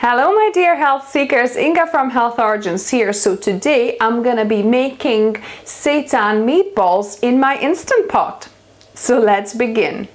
Hello my dear health seekers, Inga from Health Origins here. So today I'm gonna be making seitan meatballs in my Instant Pot. So let's begin.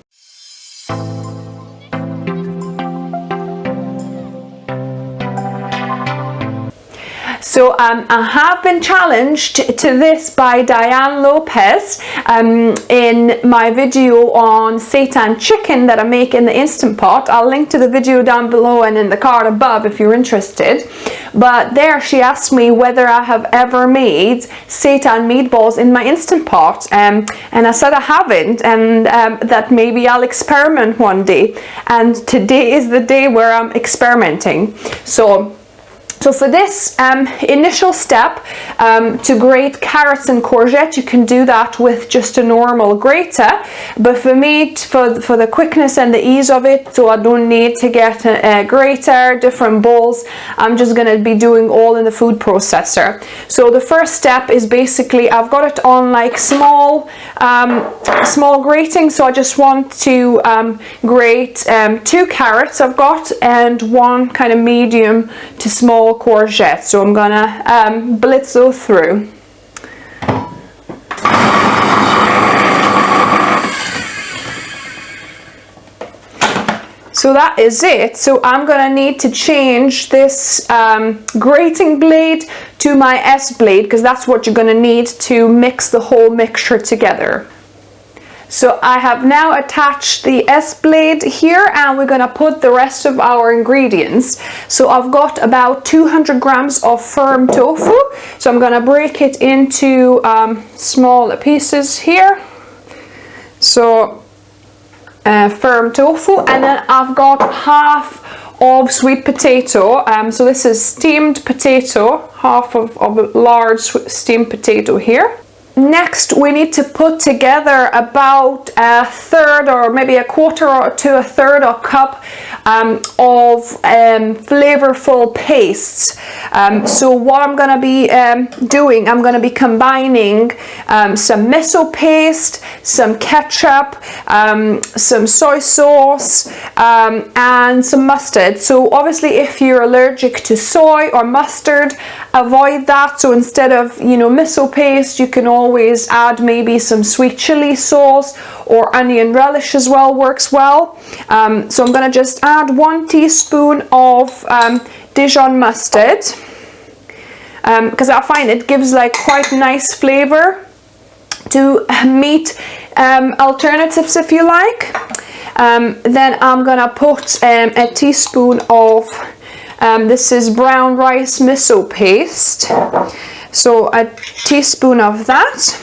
So I have been challenged to this by Diane Lopez in my video on seitan chicken that I make in the Instant Pot. I'll link to the video down below and in the card above if you're interested. But there she asked me whether I have ever made seitan meatballs in my Instant Pot, and I said I haven't, and that maybe I'll experiment one day. And today is the day where I'm experimenting. So for this initial step, to grate carrots and courgette, you can do that with just a normal grater. But for me, for the quickness and the ease of it, so I don't need to get a grater, different bowls, I'm just going to be doing all in the food processor. So the first step is basically, I've got it on like small grating, so I just want to grate 2 carrots I've got and 1 kind of medium to small courgette. So I'm gonna blitz those through. So that is it. So I'm gonna need to change this grating blade to my S blade, because that's what you're gonna need to mix the whole mixture together. So I have now attached the S blade here, and we're gonna put the rest of our ingredients. So I've got about 200 grams of firm tofu. So I'm gonna break it into smaller pieces here. So firm tofu, and then I've got half of sweet potato. So this is steamed potato, half of a large steamed potato here. Next, we need to put together about a third or maybe a quarter to a third of a cup of flavorful pastes. So what I'm going to be doing, I'm going to be combining some miso paste, some ketchup, some soy sauce, and some mustard. So obviously if you're allergic to soy or mustard, avoid that. So instead of miso paste, you can always add maybe some sweet chili sauce, or onion relish as well works well. So I'm going to just add 1 teaspoon of Dijon mustard, because I find it gives like quite nice flavor to meat alternatives, if you like. Then I'm going to put a teaspoon of this is brown rice miso paste. So a teaspoon of that,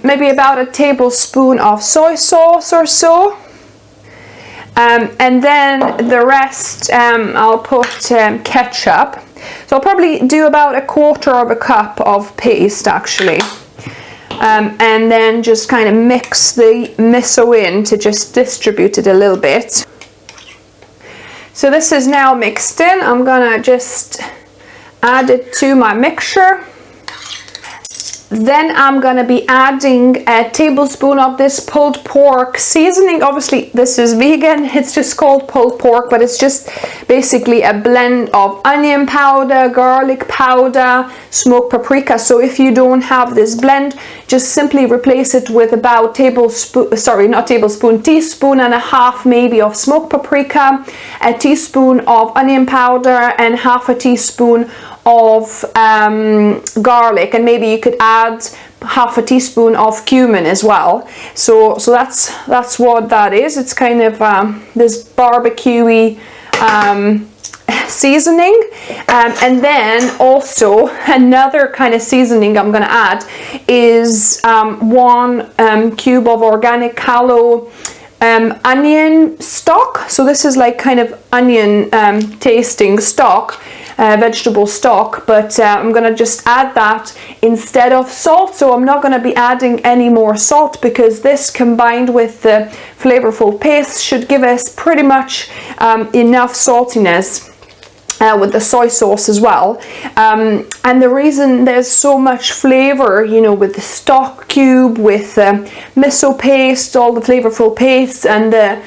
maybe about a tablespoon of soy sauce or so, and then the rest I'll put ketchup. So I'll probably do about a quarter of a cup of paste actually, and then just kind of mix the miso in to just distribute it a little bit. So this is now mixed in. I'm gonna just add it to my mixture. Then I'm going to be adding a tablespoon of this pulled pork seasoning. Obviously this is vegan, it's just called pulled pork, but it's just basically a blend of onion powder, garlic powder, smoked paprika. So if you don't have this blend, just simply replace it with about teaspoon and a half maybe of smoked paprika, a teaspoon of onion powder, and half a teaspoon of garlic, and maybe you could add half a teaspoon of cumin as well. So that's what that is. It's kind of this barbecue-y seasoning, and then also another kind of seasoning I'm going to add is 1 cube of organic callo onion stock. So this is like kind of onion tasting stock, vegetable stock, but I'm gonna just add that instead of salt. So I'm not going to be adding any more salt, because this combined with the flavorful paste should give us pretty much enough saltiness with the soy sauce as well. And the reason there's so much flavor, with the stock cube, with the miso paste, all the flavorful paste, and the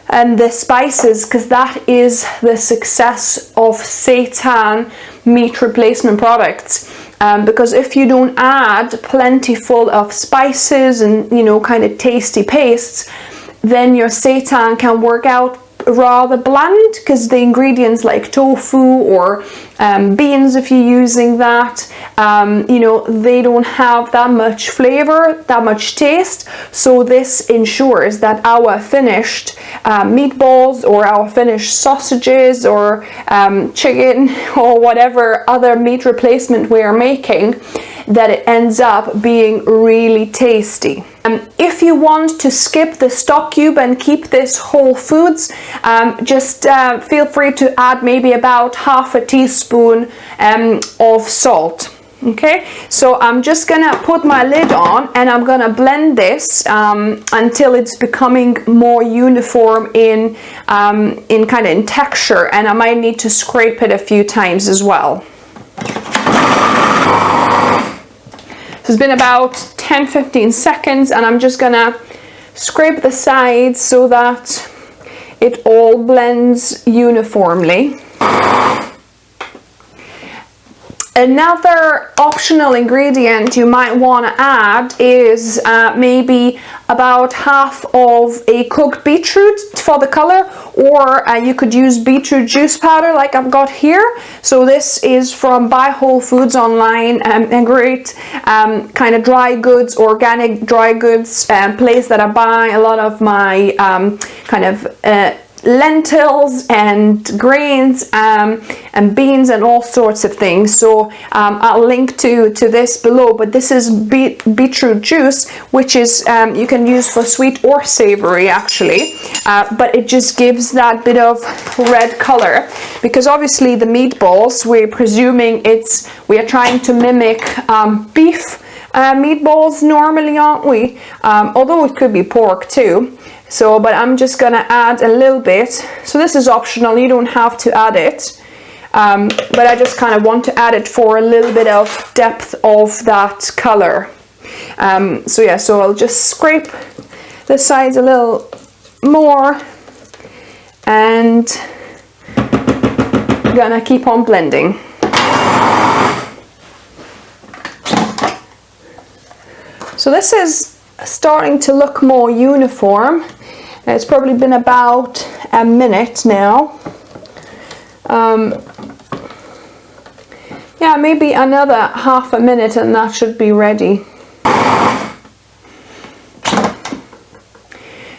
and the spices, because that is the success of Seitan meat replacement products. Because if you don't add plentiful of spices and, you know, kind of tasty pastes, then your seitan can work out rather bland, because the ingredients like tofu or beans, if you're using that, you know, they don't have that much flavor, that much taste. So this ensures that our finished meatballs or our finished sausages or chicken or whatever other meat replacement we are making, that it ends up being really tasty. If you want to skip the stock cube and keep this whole foods, just feel free to add maybe about half a teaspoon of salt. Okay, so I'm just gonna put my lid on and I'm gonna blend this until it's becoming more uniform in kind of in texture, and I might need to scrape it a few times as well. So it's been about 10-15 seconds, and I'm just gonna scrape the sides so that it all blends uniformly. Another optional ingredient you might want to add is maybe about half of a cooked beetroot for the color, or you could use beetroot juice powder like I've got here. So this is from Buy Whole Foods online, a great kind of dry goods, organic dry goods place that I buy a lot of my kind of lentils and grains and beans and all sorts of things. So I'll link to this below, but this is beetroot juice, which is you can use for sweet or savory actually, but it just gives that bit of red color, because obviously the meatballs, we're presuming we are trying to mimic beef meatballs normally, aren't we? Although it could be pork too. So, but I'm just gonna add a little bit. So this is optional, you don't have to add it. But I just kind of want to add it for a little bit of depth of that color. So yeah, so I'll just scrape the sides a little more and gonna keep on blending. So this is starting to look more uniform. It's probably been about a minute now. Yeah, maybe another half a minute and that should be ready.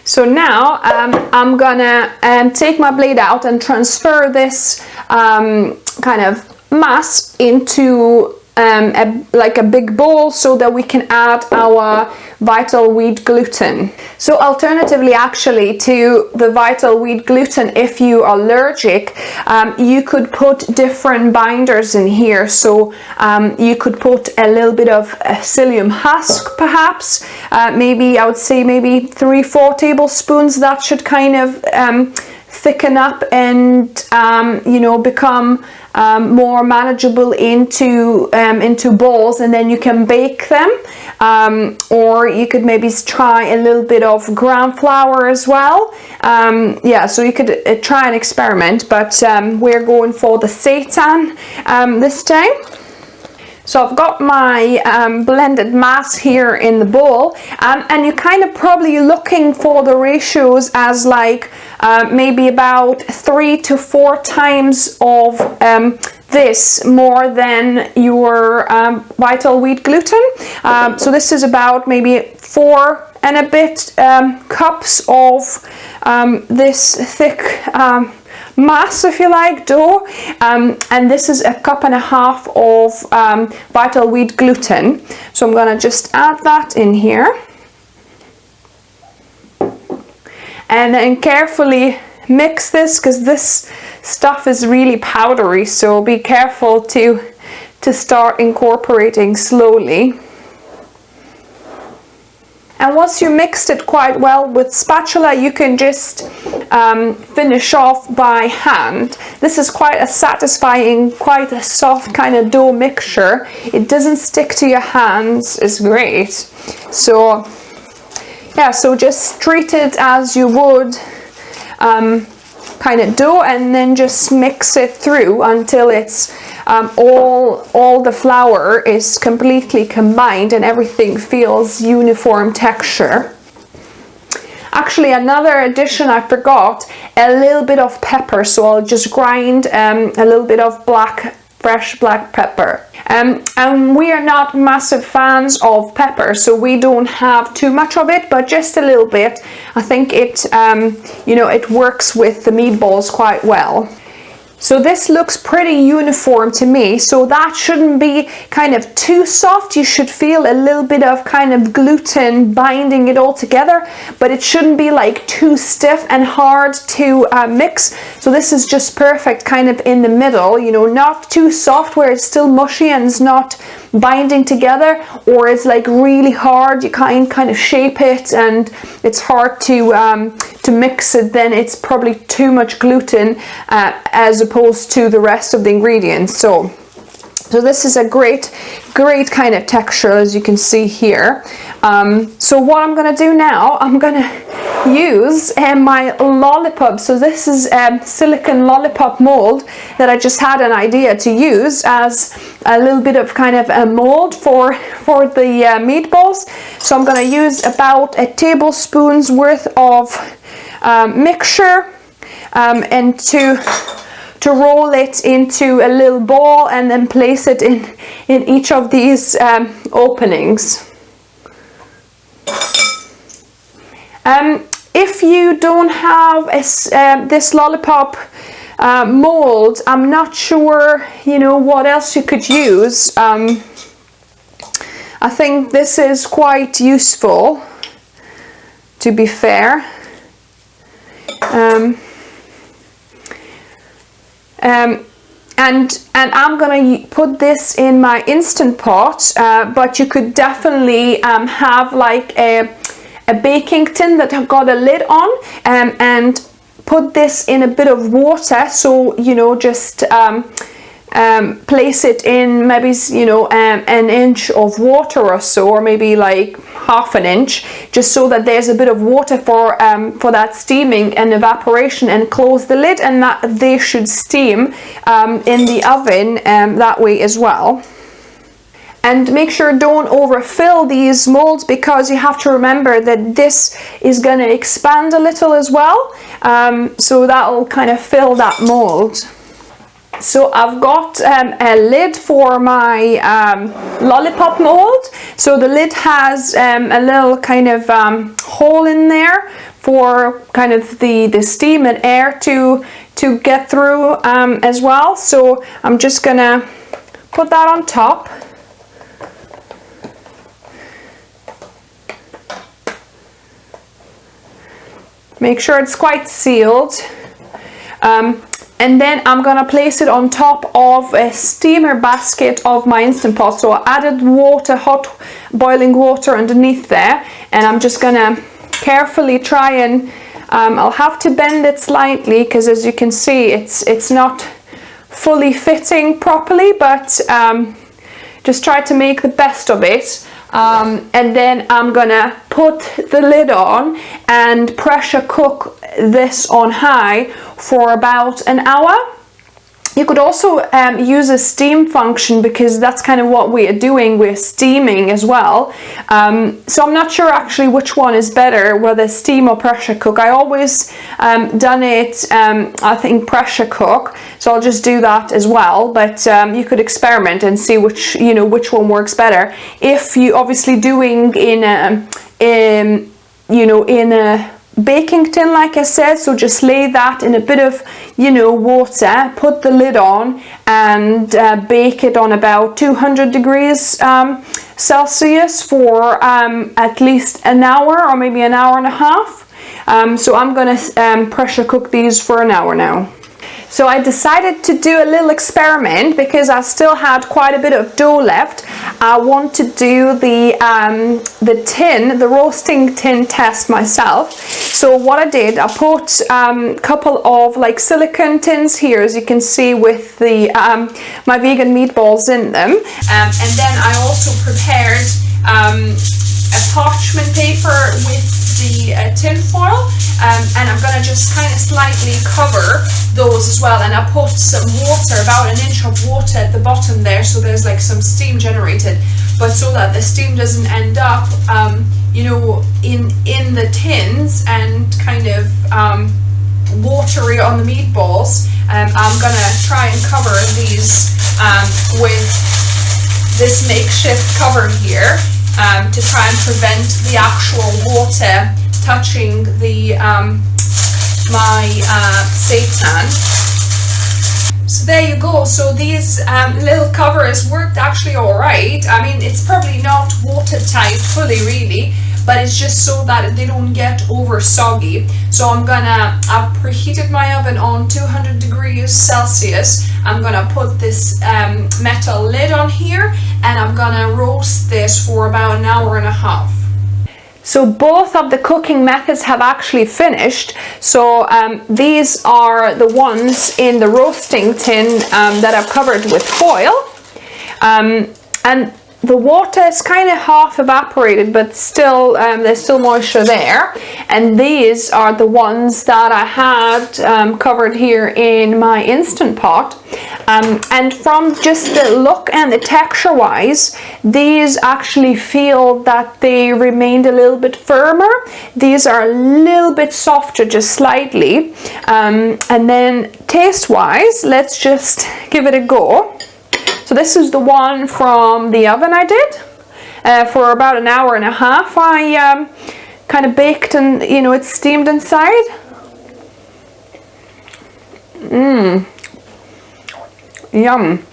So now I'm gonna take my blade out and transfer this kind of mass into like a big bowl, so that we can add our vital wheat gluten. So alternatively actually to the vital wheat gluten, if you are allergic, you could put different binders in here. So you could put a little bit of psyllium husk perhaps, maybe I would say maybe 3-4 tablespoons. That should kind of thicken up and you know, become more manageable into balls, and then you can bake them, or you could maybe try a little bit of ground flour as well. Yeah, so you could try and experiment, but we're going for the seitan this time. So I've got my blended mass here in the bowl, and you're kind of probably looking for the ratios as like maybe about 3 to 4 times of this more than your vital wheat gluten. So this is about maybe 4 and a bit cups of this thick mass, if you like, dough, and this is 1.5 cups of vital wheat gluten. So I'm gonna just add that in here and then carefully mix this, because this stuff is really powdery, so be careful to start incorporating slowly. And once you mixed it quite well with spatula, you can just finish off by hand. This is quite a satisfying, quite a soft kind of dough mixture. It doesn't stick to your hands, it's great. So yeah, so just treat it as you would kind of dough, and then just mix it through until it's all the flour is completely combined and everything feels uniform texture. Actually, another addition I forgot, a little bit of pepper, so I'll just grind a little bit of fresh black pepper. And we are not massive fans of pepper, so we don't have too much of it, but just a little bit. I think it, you know, it works with the meatballs quite well. So this looks pretty uniform to me, so that shouldn't be kind of too soft. You should feel a little bit of kind of gluten binding it all together, but it shouldn't be like too stiff and hard to mix. So this is just perfect kind of in the middle, you know, not too soft where it's still mushy and it's not binding together, or it's like really hard, you can't kind of shape it and it's hard to mix it, then it's probably too much gluten as opposed to the rest of the ingredients. So this is a great kind of texture, as you can see here. So what I'm going to do now, I'm going to use my lollipop. So this is silicone lollipop mold that I just had an idea to use as a little bit of kind of a mold for the meatballs. So I'm going to use about a tablespoon's worth of mixture and to roll it into a little ball and then place it in each of these openings. If you don't have this lollipop mold, I'm not sure, you know, what else you could use. I think this is quite useful, to be fair. And I'm gonna put this in my Instant Pot, but you could definitely have like a baking tin that have got a lid on, and put this in a bit of water. So, you know, just place it in maybe, you know, an inch of water or so, or maybe like half an inch, just so that there's a bit of water for that steaming and evaporation, and close the lid, and that they should steam in the oven that way as well. And make sure don't overfill these molds, because you have to remember that this is going to expand a little as well, so that'll kind of fill that mold. So I've got a lid for my lollipop mold. So the lid has a little kind of hole in there for kind of the steam and air to get through as well. So I'm just gonna put that on top. Make sure it's quite sealed. And then I'm gonna place it on top of a steamer basket of my Instant Pot. So I added water, hot boiling water underneath there, and I'm just gonna carefully try and I'll have to bend it slightly, because as you can see it's not fully fitting properly, but just try to make the best of it. And then I'm gonna put the lid on and pressure cook this on high for about an hour. You could also use a steam function, because that's kind of what we are doing. We're steaming as well. So I'm not sure actually which one is better, whether steam or pressure cook. I always done it, I think, pressure cook. So I'll just do that as well. But you could experiment and see which one works better. If you obviously doing in a baking tin, like I said, so just lay that in a bit of water, put the lid on, and bake it on about 200 degrees Celsius for at least an hour, or maybe an hour and a half. So I'm gonna pressure cook these for an hour now. So I decided to do a little experiment, because I still had quite a bit of dough left. I want to do the roasting tin test myself. So what I did, I put a couple of like silicone tins here, as you can see, with the my vegan meatballs in them, and then I also prepared parchment paper with the tin foil, and I'm going to just kind of slightly cover those as well. And I put some water, about an inch of water at the bottom there, so there's like some steam generated, but so that the steam doesn't end up you know, in the tins and kind of watery on the meatballs. I'm gonna try and cover these with this makeshift cover here, to try and prevent the actual water touching the my seitan. So there you go. So these little covers worked actually alright. I mean, it's probably not watertight fully really, but it's just so that they don't get over soggy. So I've preheated my oven on 200 degrees Celsius. I'm gonna put this metal lid on here, and I'm gonna roast this for about an hour and a half. So both of the cooking methods have actually finished. So these are the ones in the roasting tin that I've covered with foil. And the water is kind of half evaporated, but still there's still moisture there. And these are the ones that I had covered here in my Instant Pot. And from just the look and the texture wise, these actually feel that they remained a little bit firmer. These are a little bit softer, just slightly. And then taste wise, let's just give it a go. So this is the one from the oven I did for about an hour and a half. I kind of baked, and you know, it's steamed inside. Yum.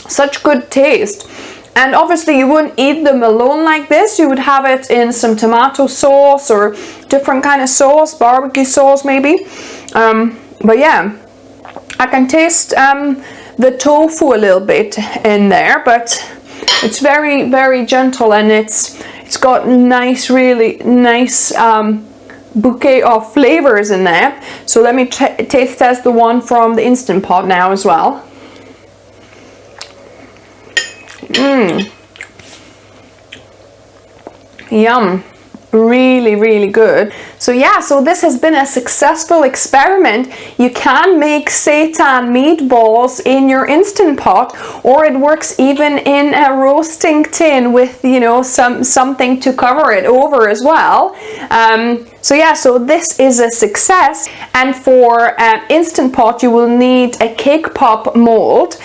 Such good taste. And obviously you wouldn't eat them alone like this. You would have it in some tomato sauce or different kind of sauce, barbecue sauce maybe. But yeah, I can taste the tofu a little bit in there, but it's very, very gentle, and it's got nice, really nice bouquet of flavors in there. So let me taste test the one from the Instant Pot now as well. Yum. Really, really good. So yeah, so this has been a successful experiment. You can make seitan meatballs in your Instant Pot, or it works even in a roasting tin with, you know, something to cover it over as well. So yeah, so this is a success. And for Instant Pot, you will need a cake pop mold,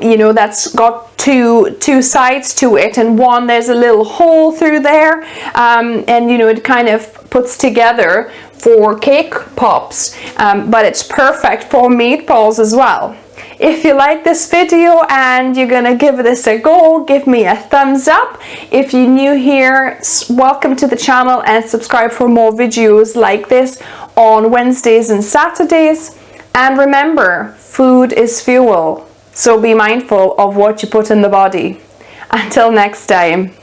you know, that's got two sides to it, and one there's a little hole through there, and you know, it kind of puts together for cake pops, but it's perfect for meatballs as well. If you like this video and you're gonna give this a go, give me a thumbs up. If you're new here, welcome to the channel, and subscribe for more videos like this on Wednesdays and Saturdays. And remember, food is fuel, so be mindful of what you put in the body. Until next time.